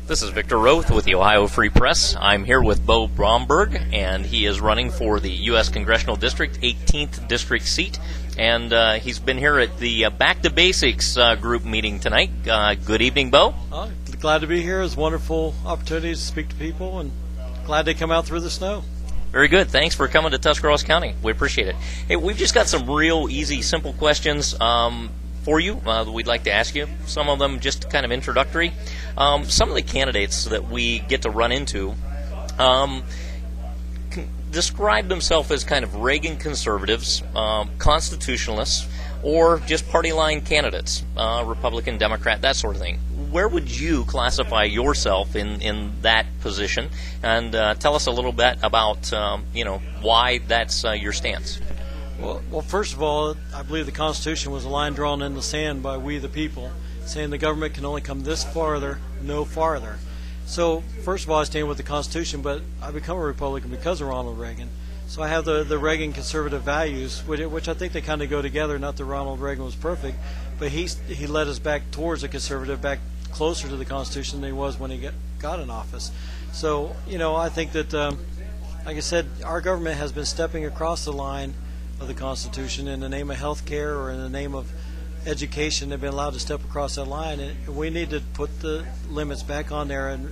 This is Victor Roth with the Ohio Free Press. I'm here with Beau Baumberg, and he is running for the U.S. Congressional District, 18th District seat. And he's been here at the Back to Basics group meeting tonight. Good evening, Beau. Glad to be here. It's a wonderful opportunity to speak to people, and glad to come out through the snow. Very good. Thanks for coming to Tuscarawas County. We appreciate it. Hey, we've just got some real easy, simple questions for you that we'd like to ask you. Some of them just kind of introductory. Some of the candidates that we get to run into describe themselves as kind of Reagan conservatives, constitutionalists, or just party line candidates, Republican, Democrat, that sort of thing. Where would you classify yourself in that position? And tell us a little bit about why that's your stance. Well, first of all, I believe the Constitution was a line drawn in the sand by we the people, saying the government can only come this farther, no farther. So, first of all, I stand with the Constitution, but I become a Republican because of Ronald Reagan. So I have the Reagan conservative values, which I think they kind of go together. Not that Ronald Reagan was perfect, but he led us back towards a conservative, back closer to the Constitution than he was when he got in office. So, I think that, like I said, our government has been stepping across the line of the Constitution in the name of health care or in the name of education. They've been allowed to step across that line, and we need to put the limits back on there and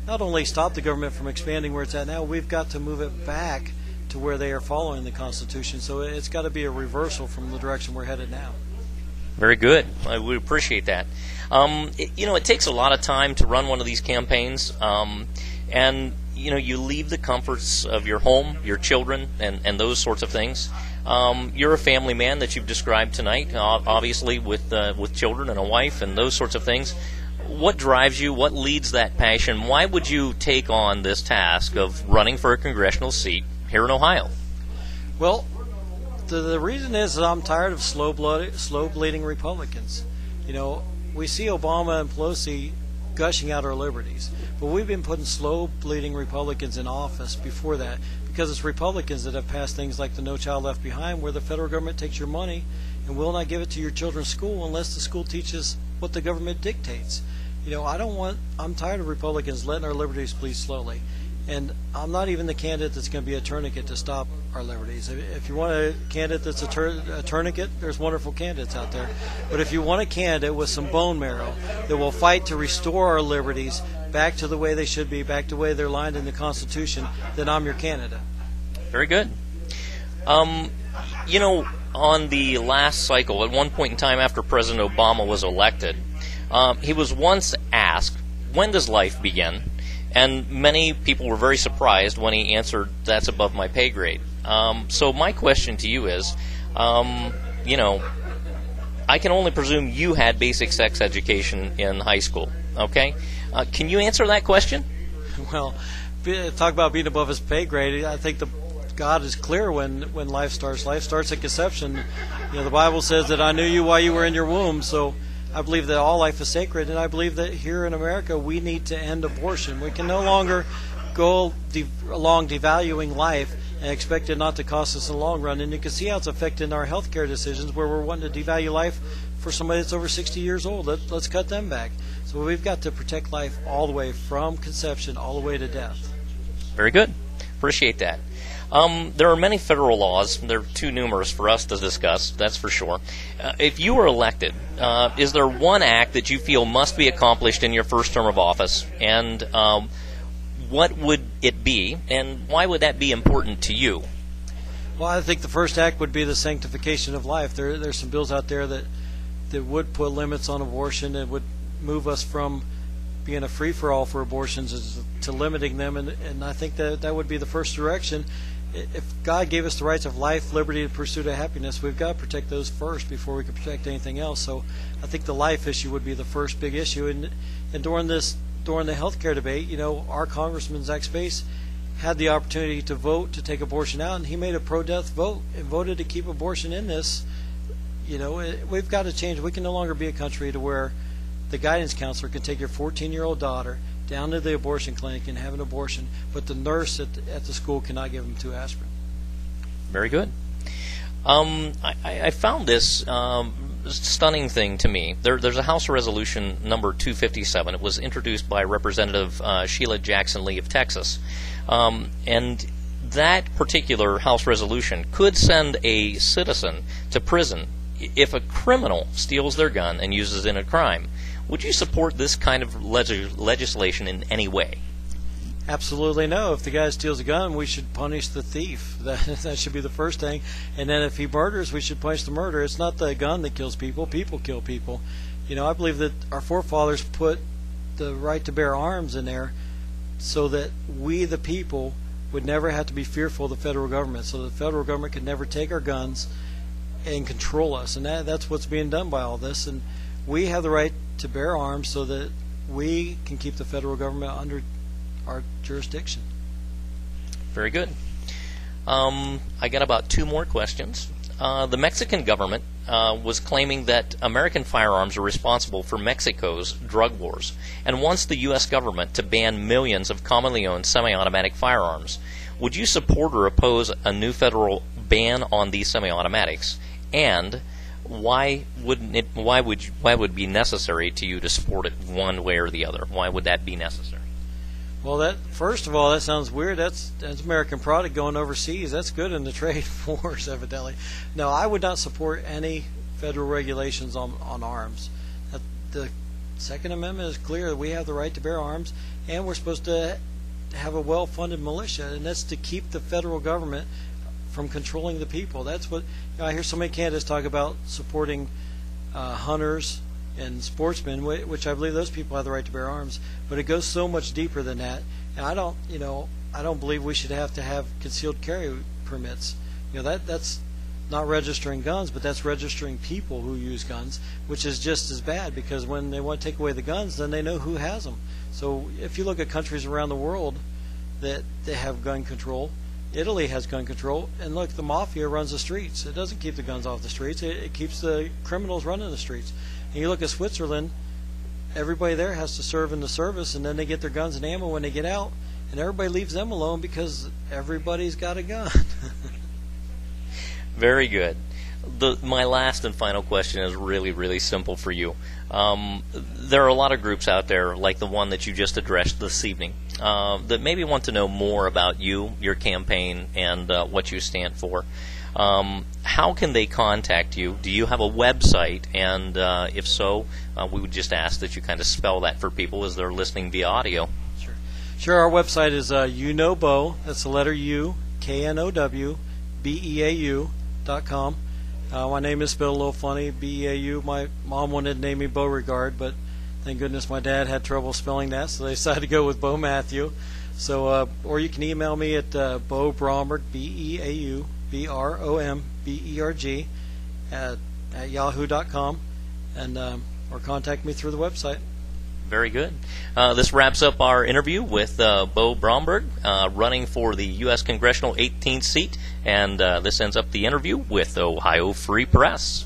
not only stop the government from expanding where it's at now, we've got to move it back to where they are following the Constitution. So it's got to be a reversal from the direction we're headed now. Very good. I would appreciate that. It takes a lot of time to run one of these campaigns, and you leave the comforts of your home, your children, and those sorts of things. You're a family man that you've described tonight, obviously with children and a wife and those sorts of things. What drives you? What leads that passion? Why would you take on this task of running for a congressional seat here in Ohio? Well, the reason is that I'm tired of slow-bleeding Republicans. We see Obama and Pelosi gushing out our liberties, but we've been putting slow-bleeding Republicans in office before that because it's Republicans that have passed things like the No Child Left Behind, where the federal government takes your money and will not give it to your children's school unless the school teaches what the government dictates. I'm tired of Republicans letting our liberties bleed slowly. And I'm not even the candidate that's going to be a tourniquet to stop our liberties. If you want a candidate that's a tourniquet, there's wonderful candidates out there. But if you want a candidate with some bone marrow that will fight to restore our liberties back to the way they should be, back to the way they're lined in the Constitution, then I'm your candidate. Very good. On the last cycle, at one point in time after President Obama was elected, he was once asked, when does life begin? And many people were very surprised when he answered, that's above my pay grade. So my question to you is, I can only presume you had basic sex education in high school, okay? Can you answer that question? Well, talk about being above his pay grade. I think God is clear when life starts. Life starts at conception. The Bible says that I knew you while you were in your womb, so I believe that all life is sacred, and I believe that here in America we need to end abortion. We can no longer go along devaluing life and expect it not to cost us in the long run. And you can see how it's affecting our health care decisions, where we're wanting to devalue life for somebody that's over 60 years old. Let's cut them back. So we've got to protect life all the way from conception all the way to death. Very good. Appreciate that. There are many federal laws. They're too numerous for us to discuss, that's for sure. If you were elected, is there one act that you feel must be accomplished in your first term of office? And what would it be, and why would that be important to you? Well, I think the first act would be the sanctification of life. There's some bills out there that would put limits on abortion and would move us from being a free-for-all for abortions to limiting them, and I think that would be the first direction. If God gave us the rights of life, liberty, and pursuit of happiness, we've got to protect those first before we can protect anything else. So I think the life issue would be the first big issue. And during the health care debate, our Congressman Zach Space had the opportunity to vote to take abortion out, and he made a pro-death vote and voted to keep abortion in this. We've got to change. We can no longer be a country to where the guidance counselor can take your 14-year-old daughter down to the abortion clinic and have an abortion, but the nurse at the school cannot give them 2 aspirin. Very good. I found this stunning thing to me. There's a House Resolution number 257. It was introduced by Representative Sheila Jackson Lee of Texas. And that particular House resolution could send a citizen to prison if a criminal steals their gun and uses it in a crime. Would you support this kind of legislation in any way? Absolutely no. If the guy steals a gun, we should punish the thief. That should be the first thing. And then if he murders, we should punish the murderer. It's not the gun that kills people. People kill people. You know, I believe that our forefathers put the right to bear arms in there so that we, the people, would never have to be fearful of the federal government. So the federal government could never take our guns and control us. And that's what's being done by all this. And we have the right to bear arms so that we can keep the federal government under our jurisdiction. Very good. I got about 2 more questions. The Mexican government was claiming that American firearms are responsible for Mexico's drug wars and wants the U.S. government to ban millions of commonly owned semi-automatic firearms. Would you support or oppose a new federal ban on these semi-automatics? And why would it be necessary to you to support it one way or the other? Why would that be necessary? Well, that first of all, that sounds weird. That's American product going overseas. That's good in the trade wars, evidently. No, I would not support any federal regulations on arms. The Second Amendment is clear that we have the right to bear arms, and we're supposed to have a well-funded militia, and that's to keep the federal government from controlling the people. That's what I hear so many candidates talk about, supporting hunters and sportsmen, which I believe those people have the right to bear arms, but it goes so much deeper than that. And I don't believe we should have to have concealed carry permits. That's not registering guns, but that's registering people who use guns, which is just as bad, because when they want to take away the guns, then they know who has them. So if you look at countries around the world that they have gun control, Italy has gun control, and look, the mafia runs the streets. It doesn't keep the guns off the streets. It keeps the criminals running the streets. And you look at Switzerland, everybody there has to serve in the service, and then they get their guns and ammo when they get out, and everybody leaves them alone because everybody's got a gun. Very good. My last and final question is really, really simple for you. There are a lot of groups out there, like the one that you just addressed this evening, that maybe want to know more about you, your campaign, and what you stand for. How can they contact you? Do you have a website? And if so, we would just ask that you kind of spell that for people as they're listening via audio. Sure. Our website is Beau, that's the letter U, KNOW, BEAU.com. My name is spelled a little funny, BEAU. My mom wanted to name me Beauregard, but thank goodness my dad had trouble spelling that, so they decided to go with Beau Matthew. So, or you can email me at Beau Baumberg, BEAU. BROMBERG at yahoo.com, and or contact me through the website. Very good. This wraps up our interview with Beau Baumberg, running for the U.S. Congressional 18th seat, and this ends up the interview with Ohio Free Press.